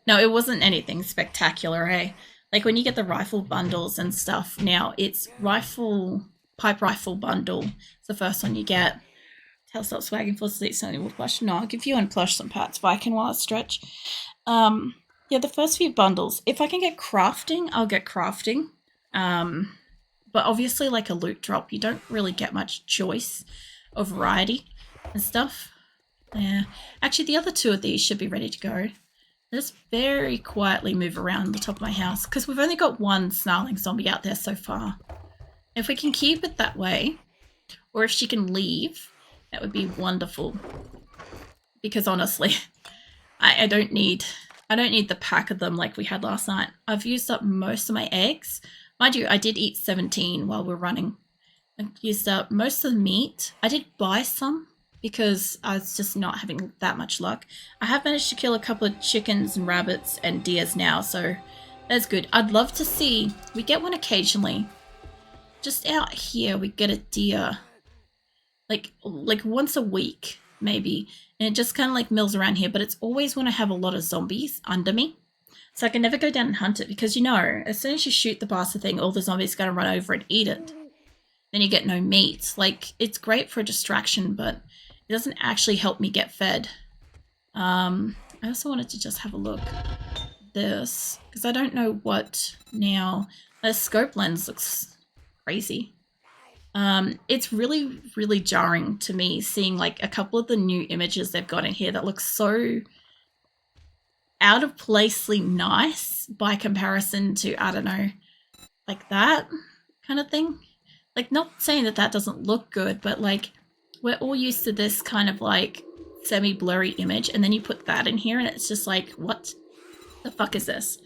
No, it wasn't anything spectacular, eh? Like when you get the rifle bundles and stuff now, it's pipe rifle bundle. It's the first one you get. Tail stop swagging for sleep, Sony wood plush. No, I'll give you and plush some parts Viking while I stretch. Um, yeah, the first few bundles. If I can get crafting, I'll get crafting. Um, but obviously, like a loot drop, you don't really get much choice or variety and stuff. Yeah. Actually, the other two of these should be ready to go. Let's very quietly move around the top of my house because we've only got one snarling zombie out there so far. If we can keep it that way, or if she can leave, that would be wonderful. Because honestly, I don't need the pack of them like we had last night. I've used up most of my eggs. Mind you, I did eat 17 while we're running. I used up most of the meat. I did buy some because I was just not having that much luck. I have managed to kill a couple of chickens and rabbits and deers now, so that's good. I'd love to see, we get one occasionally. Just out here, we get a deer. Like once a week, maybe. And it just kind of like mills around here, but it's always when I have a lot of zombies under me. So I can never go down and hunt it because, you know, as soon as you shoot the bastard thing, all the zombies are going to run over and eat it. Then you get no meat. Like, it's great for a distraction, but it doesn't actually help me get fed. I also wanted to just have a look at this because I don't know what now. The scope lens looks crazy. It's really, really jarring to me seeing like a couple of the new images they've got in here that look so out of placely nice by comparison to, I don't know, like that kind of thing. Like, not saying that that doesn't look good, but like we're all used to this kind of like semi-blurry image, and then you put that in here and it's just like, what the fuck is this?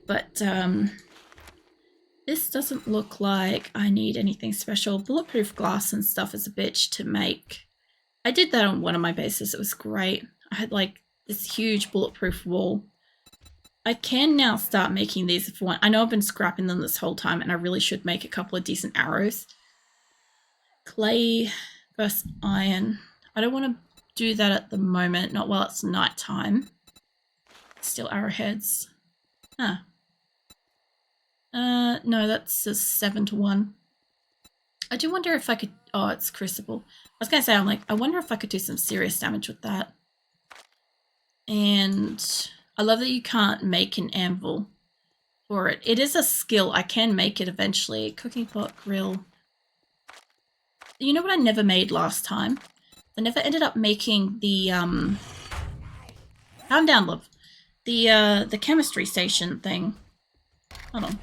But this doesn't look like I need anything special. Bulletproof glass and stuff is a bitch to make. I did that on one of my bases. It was great. I had like this huge bulletproof wall. I can now start making these if I want. I know I've been scrapping them this whole time and I really should make a couple of decent arrows. Clay versus iron. I don't want to do that at the moment, not while it's nighttime. Still arrowheads. Huh. No, that's a 7-1. I do wonder if I could... Oh, it's crucible. I was going to say, I'm like, I wonder if I could do some serious damage with that. And I love that you can't make an anvil for it. It is a skill. I can make it eventually. Cooking pot, grill. You know what I never made last time? I never ended up making the, calm down, love. The chemistry station thing. Hold on.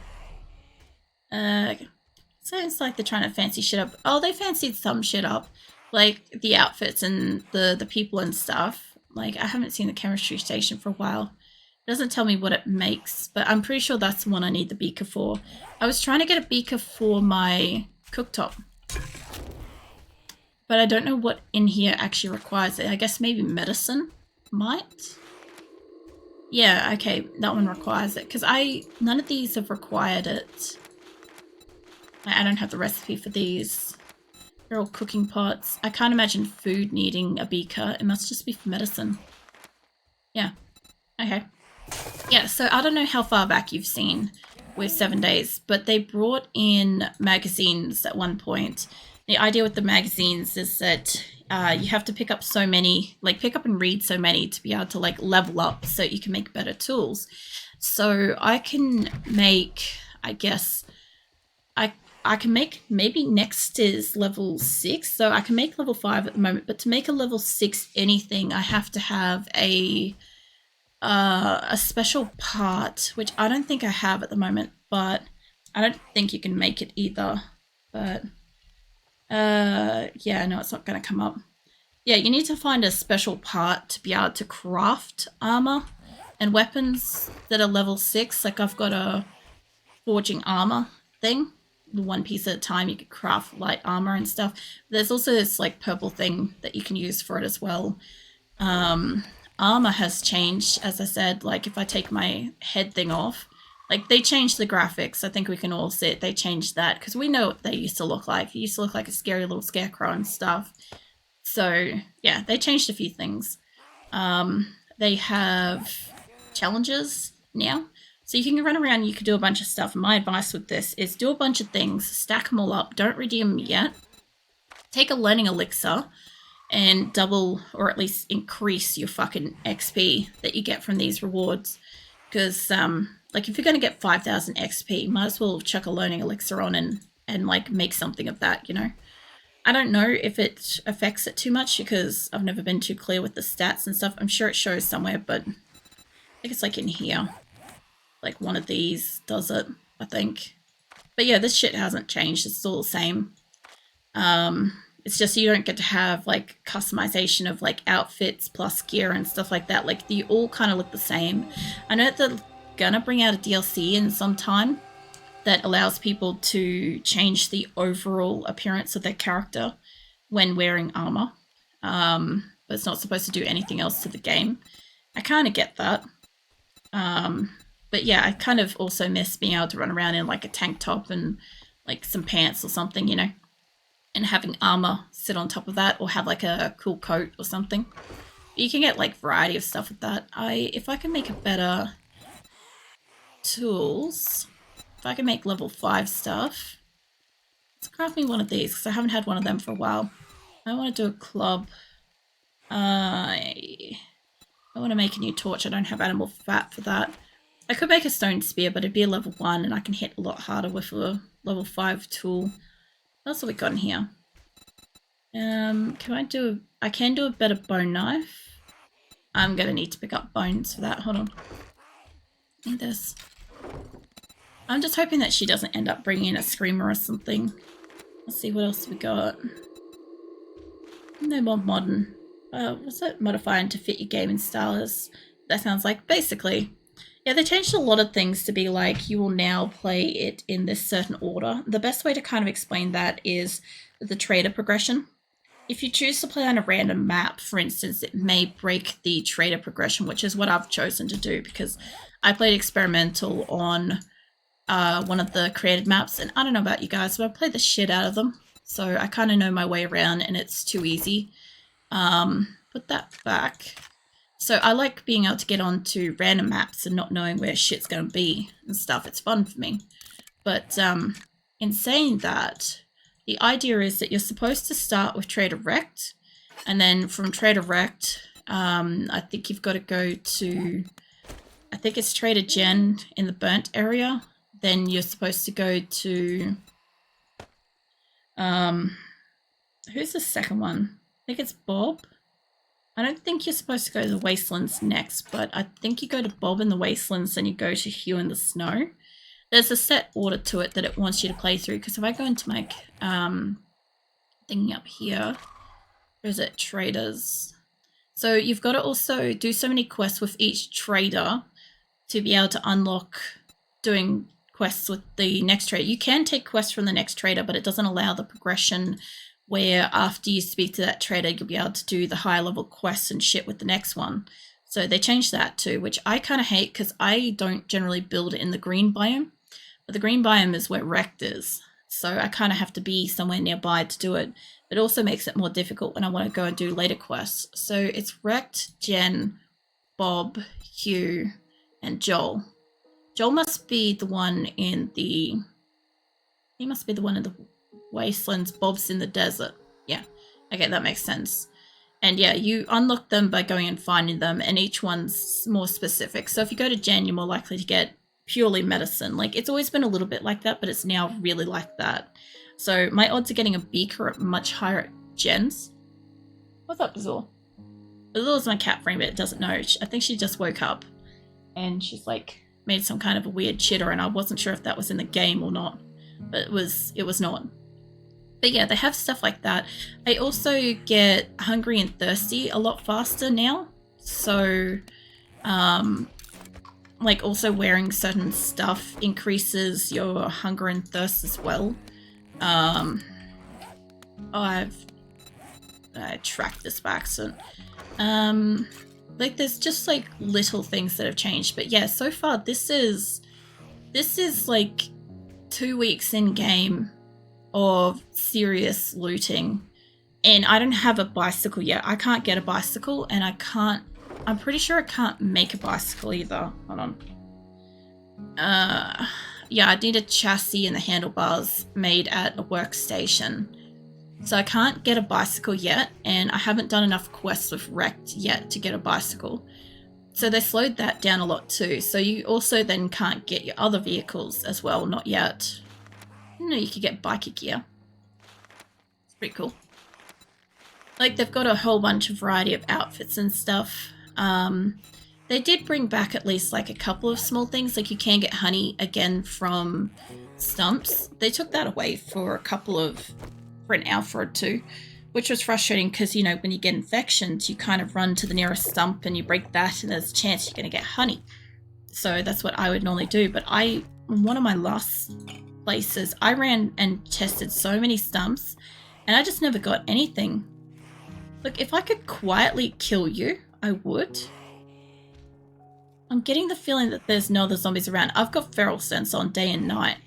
Sounds like they're trying to fancy shit up. Oh, they fancied some shit up. Like, the outfits and the people and stuff. Like, I haven't seen the chemistry station for a while. It doesn't tell me what it makes, but I'm pretty sure that's the one I need the beaker for. I was trying to get a beaker for my cooktop. But I don't know what in here actually requires it. I guess maybe medicine might? Yeah, okay, that one requires it. Because none of these have required it. I don't have the recipe for these. They're all cooking pots. I can't imagine food needing a beaker. It must just be for medicine. Yeah. Okay. Yeah, so I don't know how far back you've seen with 7 days, but they brought in magazines at one point. The idea with the magazines is that you have to pick up so many, like pick up and read so many to be able to like level up so you can make better tools. So I can make, I guess, I can make, maybe next is level 6, so I can make level 5 at the moment, but to make a level 6 anything, I have to have a special part, which I don't think I have at the moment, but I don't think you can make it either, but yeah, no, it's not going to come up. Yeah, you need to find a special part to be able to craft armor and weapons that are level 6, like I've got a forging armor thing. One piece at a time you could craft light armor and stuff. There's also this like purple thing that you can use for it as well. Armor has changed, as I said. Like if I take my head thing off, like they changed the graphics. I think we can all see it. They changed that because we know what they used to look like. It used to look like a scary little scarecrow and stuff. So yeah, they changed a few things. They have challenges now. So you can run around, you can do a bunch of stuff. My advice with this is do a bunch of things, stack them all up, don't redeem them yet. Take a learning elixir and double or at least increase your fucking XP that you get from these rewards. Because, like, if you're going to get 5,000 XP, might as well chuck a learning elixir on and like, make something of that, you know? I don't know if it affects it too much because I've never been too clear with the stats and stuff. I'm sure it shows somewhere, but I think it's like in here. Like one of these does it, I think. But yeah, this shit hasn't changed. It's still the same. It's just you don't get to have like customization of like outfits plus gear and stuff like that. Like you all kind of look the same. I know they're gonna bring out a DLC in some time that allows people to change the overall appearance of their character when wearing armor. But it's not supposed to do anything else to the game. I kind of get that. But yeah, I kind of also miss being able to run around in like a tank top and like some pants or something, you know, and having armor sit on top of that or have like a cool coat or something. You can get like variety of stuff with that. If I can make a better tools, if I can make level 5 stuff, let's craft me one of these because I haven't had one of them for a while. I want to do a club. I want to make a new torch. I don't have animal fat for that. I could make a stone spear, but it'd be a level 1 and I can hit a lot harder with a level 5 tool. What else have we got in here? I can do a better bone knife. I'm gonna need to pick up bones for that. Hold on. Need this. I'm just hoping that she doesn't end up bringing in a screamer or something. Let's see what else we got. No more modern. What's that modifying to fit your gaming style is? That sounds like basically. Yeah, they changed a lot of things to be like, you will now play it in this certain order. The best way to kind of explain that is the trader progression. If you choose to play on a random map, for instance, it may break the trader progression, which is what I've chosen to do because I played experimental on one of the created maps, and I don't know about you guys, but I played the shit out of them. So I kind of know my way around and it's too easy. Put that back. So I like being able to get onto random maps and not knowing where shit's going to be and stuff. It's fun for me. But in saying that, the idea is that you're supposed to start with Trader Rect. And then from Trader Rect, I think you've got to go to, I think it's Trader Jen in the burnt area. Then you're supposed to go to, who's the second one? I think it's Bob. I don't think you're supposed to go to the Wastelands next, but I think you go to Bob in the Wastelands, then you go to Hugh in the Snow. There's a set order to it that it wants you to play through, because if I go into my thingy up here, where is it? Traders. So you've got to also do so many quests with each trader to be able to unlock doing quests with the next trader. You can take quests from the next trader, but it doesn't allow the progression where after you speak to that trader, you'll be able to do the higher level quests and shit with the next one. So they changed that too, which I kind of hate because I don't generally build in the green biome. But the green biome is where Rect is. So I kind of have to be somewhere nearby to do it. It also makes it more difficult when I want to go and do later quests. So it's Rect, Jen, Bob, Hugh, and Joel. Joel must be the one in the... He must be the one in the Wastelands. Bob's in the desert. Yeah. Okay, that makes sense. And yeah, you unlock them by going and finding them, and each one's more specific. So if you go to Jen, you're more likely to get purely medicine. Like, it's always been a little bit like that, but it's now really like that. So my odds of getting a beaker are much higher at Jen's. What's up, Azul? Azul's my cat friend, but it doesn't know. I think she just woke up, and she's like made some kind of a weird chitter, and I wasn't sure if that was in the game or not, but it was not. But yeah, they have stuff like that. I also get hungry and thirsty a lot faster now. So, like also wearing certain stuff increases your hunger and thirst as well. I tracked this by accident. Like there's just like little things that have changed. But yeah, so far this is like 2 weeks in game of serious looting, and I don't have a bicycle yet. I can't get a bicycle, and I can't I'm pretty sure I can't make a bicycle either. Hold on. Yeah, I need a chassis and the handlebars made at a workstation. So I can't get a bicycle yet, and I haven't done enough quests with Wrecked yet to get a bicycle. So they slowed that down a lot too. So you also then can't get your other vehicles as well, not yet. No, you could get biker gear. It's pretty cool. Like, they've got a whole bunch of variety of outfits and stuff. They did bring back at least like a couple of small things, like you can get honey again from stumps. They took that away for an alpha or two, which was frustrating because, you know, when you get infections, you kind of run to the nearest stump and you break that and there's a chance you're going to get honey. So that's what I would normally do. But one of my last places, I ran and tested so many stumps and I just never got anything. Look, if I could quietly kill you, I would. I'm getting the feeling that there's no other zombies around. I've got feral sense on day and night.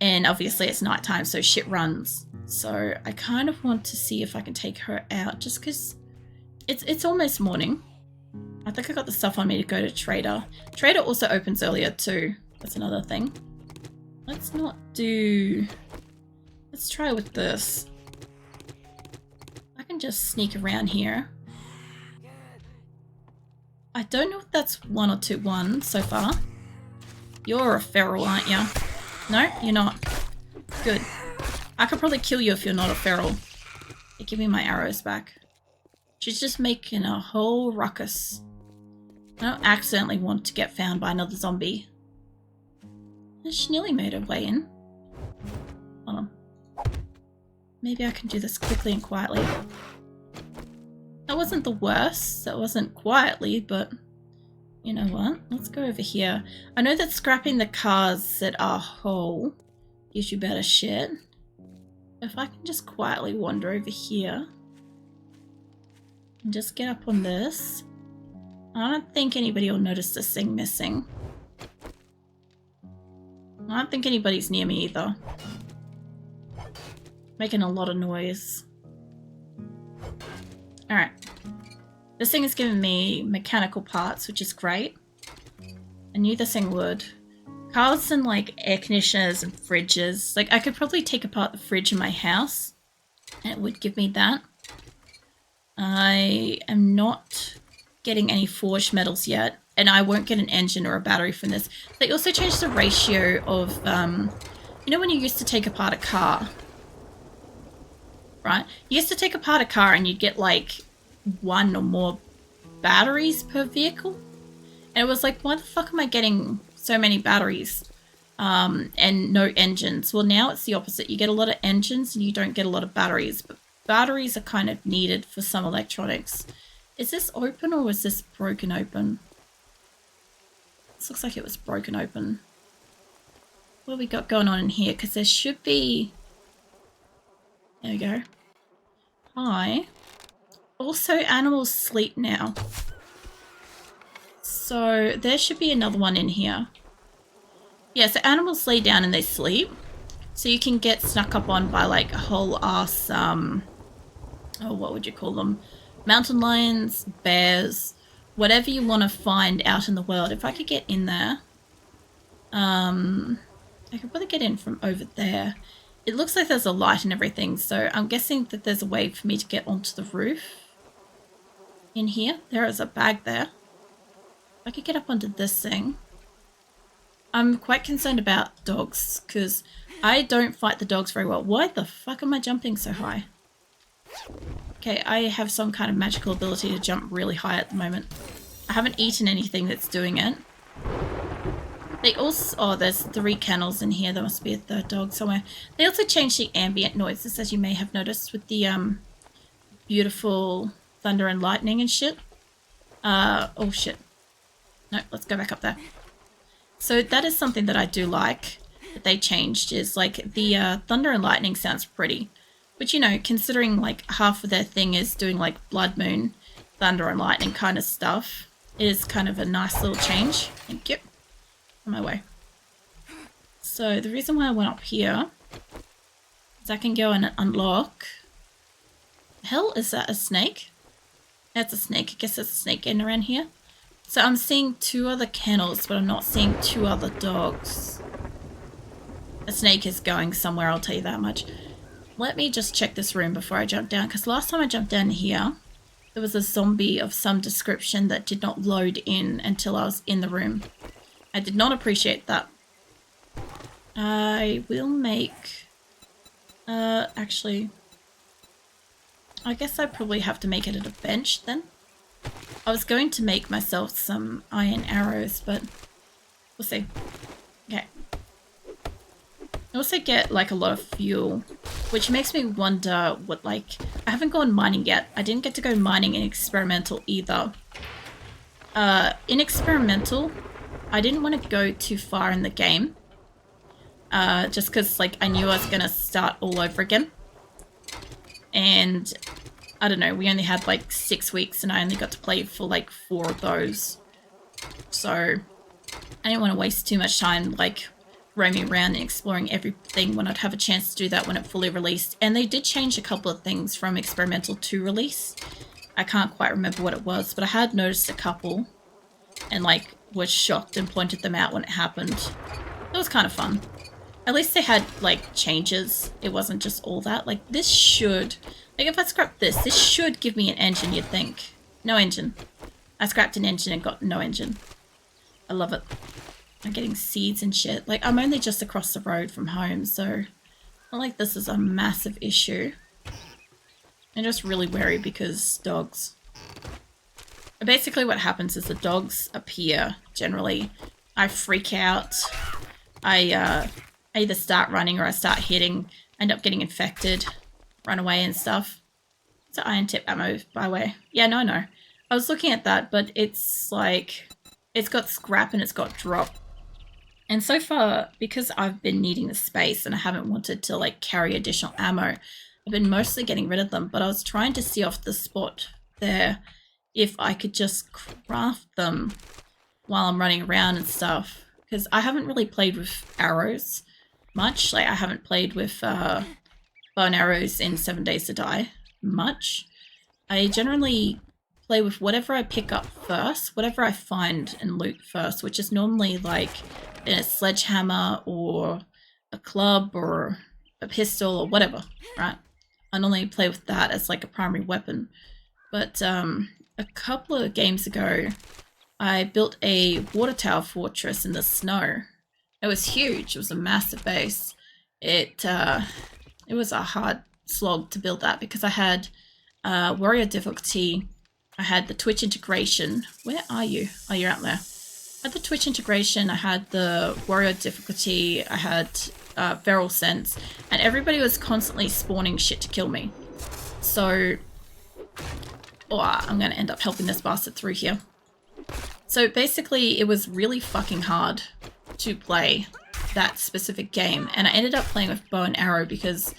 And obviously it's nighttime, so shit runs. So I kind of want to see if I can take her out just because it's almost morning. I think I got the stuff on me to go to Trader. Trader also opens earlier too. That's another thing. Let's try with this. I can just sneak around here. I don't know if that's 1 or 2-1 so far. You're a feral, aren't you? No, you're not. Good. I could probably kill you if you're not a feral. Hey, give me my arrows back. She's just making a whole ruckus. I don't accidentally want to get found by another zombie. She nearly made her way in. Hold on. Maybe I can do this quickly and quietly. That wasn't the worst. That wasn't quietly, but you know what? Let's go over here. I know that scrapping the cars that are whole gives you better shit. If I can just quietly wander over here and just get up on this. I don't think anybody will notice this thing missing. I don't think anybody's near me either. Making a lot of noise. Alright. This thing is giving me mechanical parts, which is great. I knew this thing would. Cars and like air conditioners and fridges. Like I could probably take apart the fridge in my house and it would give me that. I am not getting any forged metals yet, and I won't get an engine or a battery from this. They also changed the ratio of, you know when you used to take apart a car, right? You used to take apart a car and you'd get like 1 or more batteries per vehicle. And it was like, why the fuck am I getting so many batteries and no engines? Well, now it's the opposite. You get a lot of engines and you don't get a lot of batteries. But batteries are kind of needed for some electronics. Is this open or was this broken open? This looks like it was broken open. What have we got going on in here? Because there should be... There we go. Hi. Also, animals sleep now. So there should be another one in here. Yeah, so animals lay down and they sleep. So you can get snuck up on by like a whole ass, oh, what would you call them? Mountain lions, bears, whatever you want to find out in the world. If I could get in there, I could probably get in from over there. It looks like there's a light and everything, so I'm guessing that there's a way for me to get onto the roof. In here, there is a bag there. I could get up onto this thing. I'm quite concerned about dogs, because I don't fight the dogs very well. Why the fuck am I jumping so high? Okay, I have some kind of magical ability to jump really high at the moment. I haven't eaten anything that's doing it. They also... Oh, there's 3 kennels in here. There must be a 3rd dog somewhere. They also changed the ambient noises, as you may have noticed, with the beautiful thunder and lightning and shit. Oh, shit. No, let's go back up there. So that is something that I do like that they changed, is like the thunder and lightning sounds pretty. But, you know, considering like half of their thing is doing like BloodMoon, thunder and lightning kind of stuff, it is kind of a nice little change. Thank you. On my way. So the reason why I went up here is I can go and unlock... The hell is that, a snake? That's a snake. I guess there's a snake getting around here. So I'm seeing 2 other kennels, but I'm not seeing 2 other dogs. A snake is going somewhere, I'll tell you that much. Let me just check this room before I jump down, because last time I jumped down here, there was a zombie of some description that did not load in until I was in the room. I did not appreciate that. I will make... actually... I guess I probably have to make it at a bench then. I was going to make myself some iron arrows, but we'll see. Okay. I also get like a lot of fuel, which makes me wonder what, like, I haven't gone mining yet. I didn't get to go mining in experimental either. In experimental, I didn't want to go too far in the game. Just because, like, I knew I was going to start all over again. And I don't know, we only had like 6 weeks and I only got to play for like 4 of those. So I didn't want to waste too much time like roaming around and exploring everything when I'd have a chance to do that when it fully released. And they did change a couple of things from experimental to release. I can't quite remember what it was, but I had noticed a couple and like was shocked and pointed them out when it happened. It was kind of fun. At least they had, like, changes. It wasn't just all that. Like, this should... Like, if I scrap this should give me an engine, you'd think. No engine. I scrapped an engine and got no engine. I love it. I'm getting seeds and shit. Like, I'm only just across the road from home, so... Not like this is a massive issue. I'm just really wary because dogs. Basically what happens is the dogs appear, generally. I freak out. I either start running or I start hitting, end up getting infected, run away and stuff. It's an iron tip ammo, by the way. Yeah, no. I was looking at that, but it's like, it's got scrap and it's got drop. And so far, because I've been needing the space and I haven't wanted to like carry additional ammo, I've been mostly getting rid of them, but I was trying to see off the spot there if I could just craft them while I'm running around and stuff. Because I haven't really played with arrows much. Like, I haven't played with bow and arrows in 7 Days to Die much. I generally play with whatever I pick up first, whatever I find and loot first, which is normally like a sledgehammer or a club or a pistol or whatever, right? I normally play with that as like a primary weapon. But a couple of games ago, I built a water tower fortress in the snow. It was huge. It was a massive base. It was a hard slog to build that because I had warrior difficulty. I had the Twitch integration. Where are you? Oh, you're out there. I had the Twitch integration. I had the warrior difficulty. I had feral sense, and everybody was constantly spawning shit to kill me. So, I'm gonna end up helping this bastard through here. So basically, it was really fucking hard to play that specific game, and I ended up playing with bow and arrow because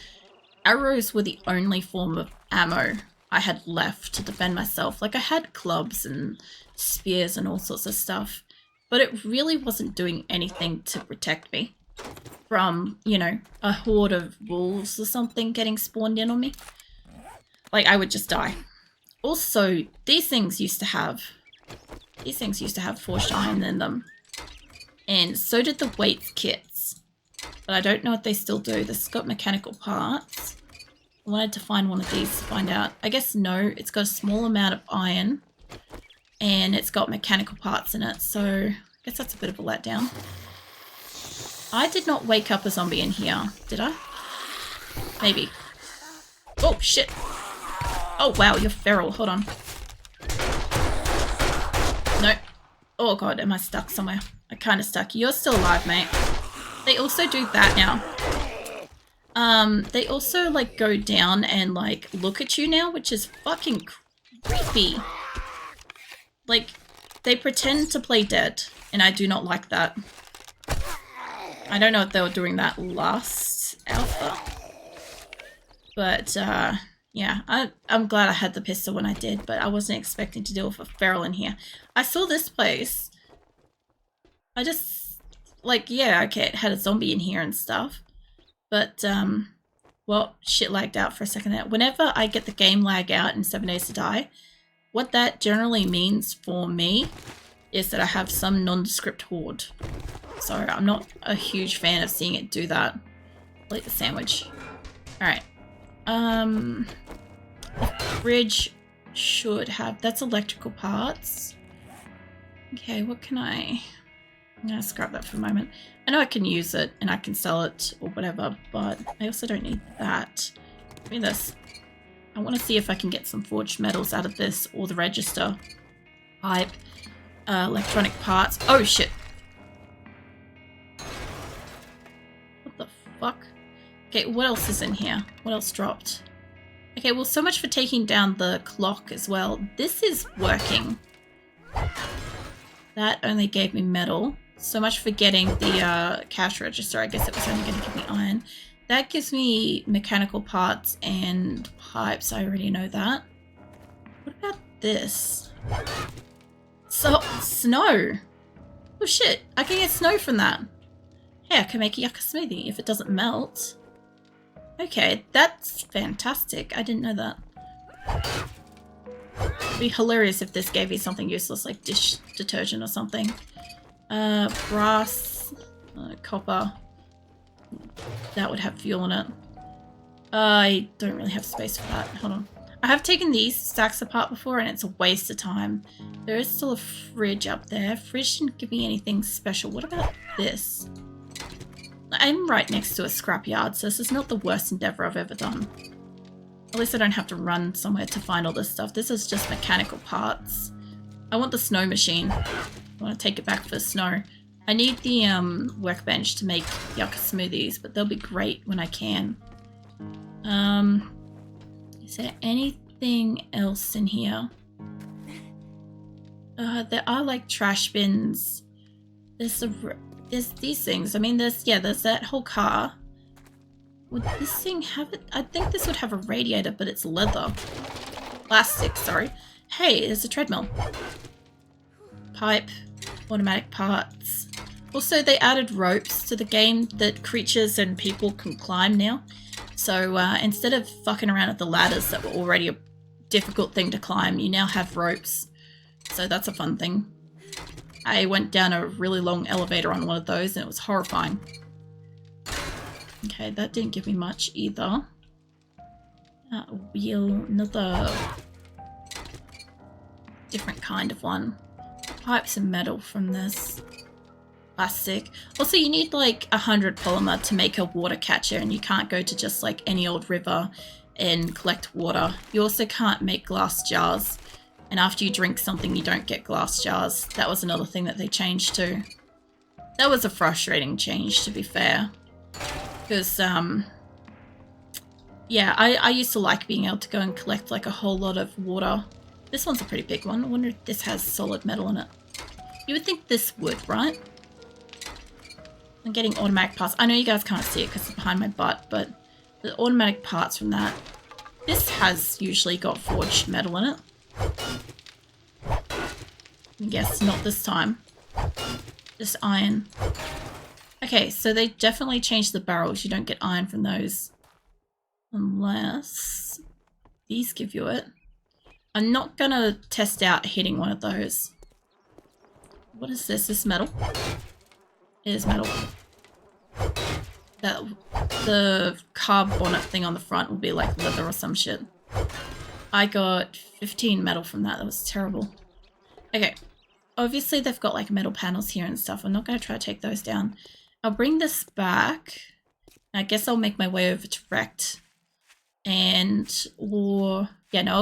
arrows were the only form of ammo I had left to defend myself. Like, I had clubs and spears and all sorts of stuff, but it really wasn't doing anything to protect me from, you know, a horde of wolves or something getting spawned in on me. Like, I would just die. Also, these things used to have forged iron in them. And so did the weights kits. But I don't know if they still do. This has got mechanical parts. I wanted to find one of these to find out. I guess no, it's got a small amount of iron. And it's got mechanical parts in it. So I guess that's a bit of a letdown. I did not wake up a zombie in here, did I? Maybe. Oh, shit. Oh, wow, you're feral. Hold on. No. Oh, God, am I stuck somewhere? I'm kind of stuck. You're still alive, mate. They also do that now. They also, like, go down and, like, look at you now, which is fucking creepy. Like, they pretend to play dead, and I do not like that. I don't know if they were doing that last alpha. But, yeah, I'm glad I had the pistol when I did, but I wasn't expecting to deal with a feral in here. I saw this place. I just, like, yeah, okay, it had a zombie in here and stuff. But, well, shit lagged out for a second there. Whenever I get the game lag out in 7 Days to Die, what that generally means for me is that I have some nondescript horde. So I'm not a huge fan of seeing it do that. I'll eat the sandwich. Alright. The fridge should have... That's electrical parts. Okay, what can I... I'm going to scrap that for a moment. I know I can use it and I can sell it or whatever, but I also don't need that. Give me this. I want to see if I can get some forged metals out of this or the register. Pipe. Electronic parts. Oh, shit. What the fuck? Okay, what else is in here? What else dropped? Okay, well, so much for taking down the clock as well. This is working. That only gave me metal. So much for getting the cash register. I guess it was only going to give me iron. That gives me mechanical parts and pipes. I already know that. What about this? So, snow. Oh shit, I can get snow from that. Hey, I can make a yucca smoothie if it doesn't melt. Okay, that's fantastic. I didn't know that. It'd be hilarious if this gave me something useless like dish detergent or something. Brass, copper. That would have fuel in it. I don't really have space for that. Hold on. I have taken these stacks apart before and it's a waste of time. There is still a fridge up there. Fridge didn't give me anything special. What about this? I'm right next to a scrapyard, so this is not the worst endeavor I've ever done. At least I don't have to run somewhere to find all this stuff. This is just mechanical parts. I want the snow machine. I want to take it back for the snow. I need the workbench to make yucca smoothies, but they'll be great when I can. Is there anything else in here? There are like trash bins. There's these things. I mean, there's that whole car. Would this thing have it? I think this would have a radiator, but it's leather. Plastic, sorry. Hey, there's a treadmill. Pipe. Automatic parts. Also, they added ropes to the game that creatures and people can climb now. So instead of fucking around with the ladders that were already a difficult thing to climb, you now have ropes. So that's a fun thing. I went down a really long elevator on one of those and it was horrifying. Okay, that didn't give me much either. Wheel, another different kind of one. Pipes and metal from this. Plastic. Also, you need like 100 polymer to make a water catcher, and you can't go to just like any old river and collect water. You also can't make glass jars, and after you drink something you don't get glass jars. That was another thing that they changed too. That was a frustrating change, to be fair, because yeah, I used to like being able to go and collect like a whole lot of water. This one's a pretty big one. I wonder if this has solid metal in it. You would think this would, right? I'm getting automatic parts. I know you guys can't see it because it's behind my butt, but the automatic parts from that. This has usually got forged metal in it. I guess not this time. Just iron. Okay, so they definitely changed the barrels. You don't get iron from those. Unless these give you it. I'm not gonna test out hitting one of those. What is this? This metal? It is metal. That the car bonnet thing on the front will be like leather or some shit. I got 15 metal from that. That was terrible. Okay. Obviously they've got like metal panels here and stuff. I'm not going to try to take those down. I'll bring this back. I guess I'll make my way over to Rect. I'll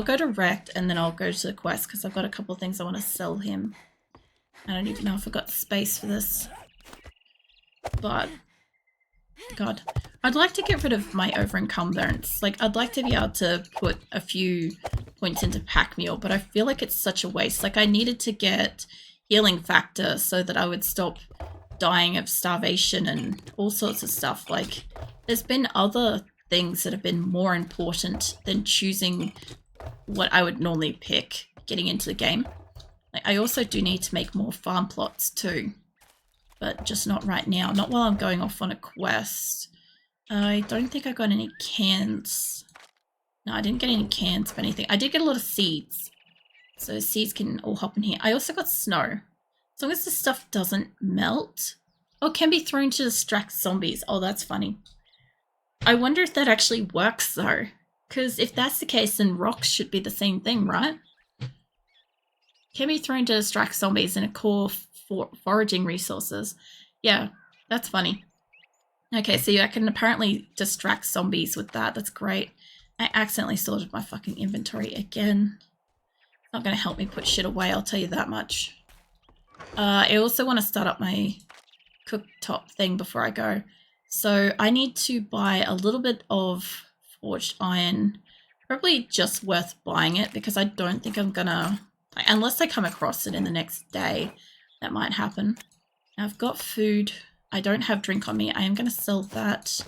go to Rect and then I'll go to the quest because I've got a couple of things I want to sell him. I don't even know if I've got space for this. But, God, I'd like to get rid of my over-encumbrance. Like, I'd like to be able to put a few points into pack meal, but I feel like it's such a waste. Like, I needed to get healing factor so that I would stop dying of starvation and all sorts of stuff. Like, there's been other things that have been more important than choosing what I would normally pick getting into the game. Like, I also do need to make more farm plots too, but just not right now. Not while I'm going off on a quest. I don't think I got any cans. No, I didn't get any cans of anything. I did get a lot of seeds. So seeds can all hop in here. I also got snow. As long as the stuff doesn't melt. Oh, it can be thrown to distract zombies. Oh, that's funny. I wonder if that actually works though. Because if that's the case, then rocks should be the same thing, right? Can be thrown to distract zombies in a core for foraging resources. Yeah, that's funny. Okay, so I can apparently distract zombies with that. That's great. I accidentally sorted my fucking inventory again. Not going to help me put shit away, I'll tell you that much. I also want to start up my cooktop thing before I go. So I need to buy a little bit of forged iron. Probably just worth buying it because I don't think I'm gonna, unless I come across it in the next day, that might happen. Now I've got food. I don't have drink on me. I am going to sell that.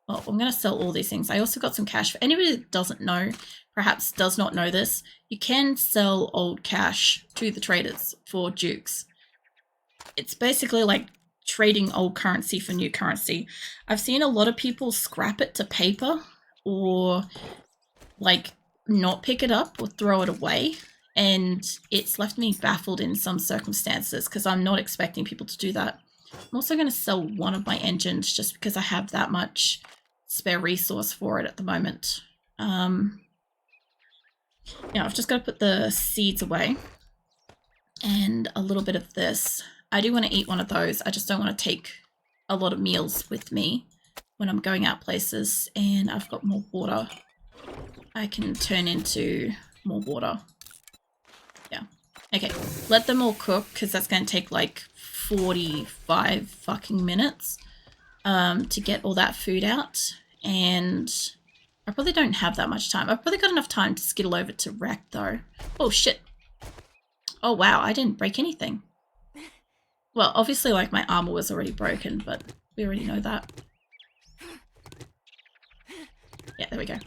Well, I'm going to sell all these things. I also got some cash. For anybody that doesn't know, perhaps does not know this, you can sell old cash to the traders for dukes. It's basically like trading old currency for new currency. I've seen a lot of people scrap it to paper or like not pick it up or throw it away. And it's left me baffled in some circumstances because I'm not expecting people to do that. I'm also going to sell one of my engines just because I have that much spare resource for it at the moment. Yeah, I've just got to put the seeds away and a little bit of this. I do want to eat one of those. I just don't want to take a lot of meals with me when I'm going out places. And I've got more water. I can turn into more water. Yeah. Okay, let them all cook because that's going to take like 45 fucking minutes to get all that food out. And I probably don't have that much time. I've probably got enough time to skittle over to Wreck though. Oh shit. Oh wow, I didn't break anything. Well, obviously like my armor was already broken, but we already know that. Yeah, there we go.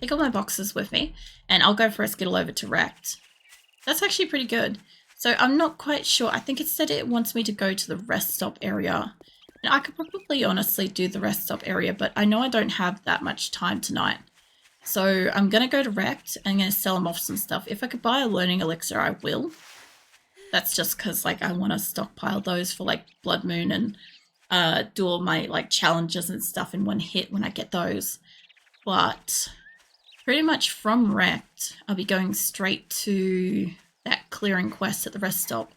Take all my boxes with me and I'll go for a skittle over to Wrecked. That's actually pretty good. So I'm not quite sure. I think it said it wants me to go to the rest stop area. And I could probably honestly do the rest stop area, but I know I don't have that much time tonight. So I'm going to go to Wrecked and I'm going to sell them off some stuff. If I could buy a learning elixir, I will. That's just because like I want to stockpile those for like BloodMoon and do all my like challenges and stuff in one hit when I get those. But pretty much from Wrecked, I'll be going straight to that clearing quest at the rest stop.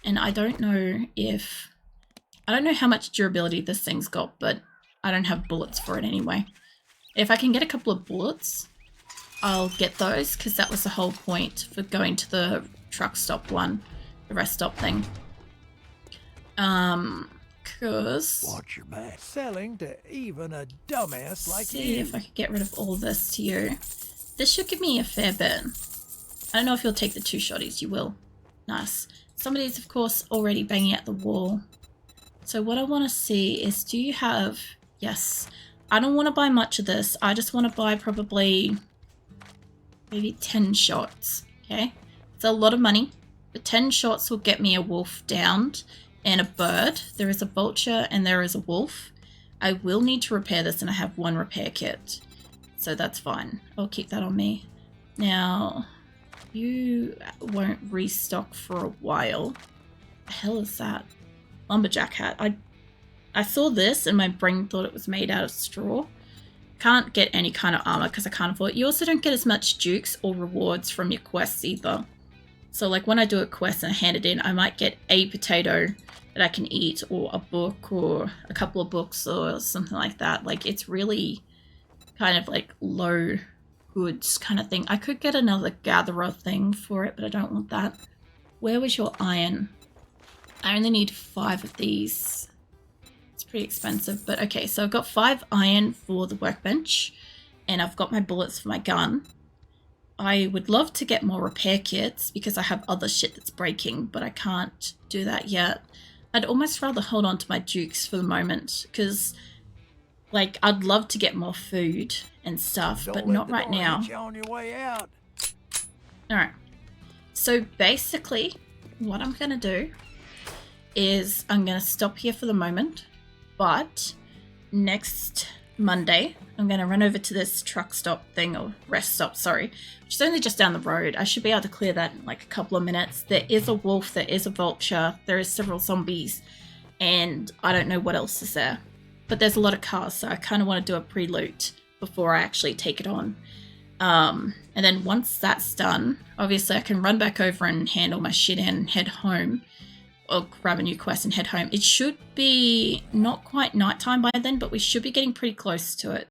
And I don't know how much durability this thing's got, but I don't have bullets for it anyway. If I can get a couple of bullets, I'll get those because that was the whole point for going to the truck stop one, the rest stop thing. Because watch your back. Selling to even a dumbass like you. See if I could get rid of all this to you. This should give me a fair bit. I don't know if you'll take the 2 shotties. You will. Nice. Somebody's, of course, already banging at the wall. So what I want to see is, do you have... Yes. I don't want to buy much of this. I just want to buy probably maybe 10 shots. Okay? It's a lot of money. But 10 shots will get me a wolf downed and a bird. There is a vulture and there is a wolf. I will need to repair this and I have 1 repair kit. So that's fine. I'll keep that on me. Now, you won't restock for a while. The hell is that? Lumberjack hat. I saw this and my brain thought it was made out of straw. Can't get any kind of armor because I can't afford it. You also don't get as much dukes or rewards from your quests either. So like when I do a quest and I hand it in, I might get a potato that I can eat or a book or a couple of books or something like that. Like it's really kind of like low goods kind of thing. I could get another gatherer thing for it, but I don't want that. Where was your iron? I only need 5 of these. It's pretty expensive, but okay. So I've got 5 iron for the workbench and I've got my bullets for my gun. I would love to get more repair kits because I have other shit that's breaking, but I can't do that yet. I'd almost rather hold on to my dukes for the moment because like I'd love to get more food and stuff, but not right now. On your way out. Alright. So basically what I'm going to do is I'm going to stop here for the moment, but next Monday, I'm going to run over to this truck stop thing, or rest stop, sorry, which is only just down the road. I should be able to clear that in like a couple of minutes. There is a wolf, there is a vulture, there is several zombies, and I don't know what else is there. But there's a lot of cars, so I kind of want to do a pre-loot before I actually take it on. And then once that's done, obviously I can run back over and handle my shit and head home, or grab a new quest and head home. It should be not quite nighttime by then, but we should be getting pretty close to it.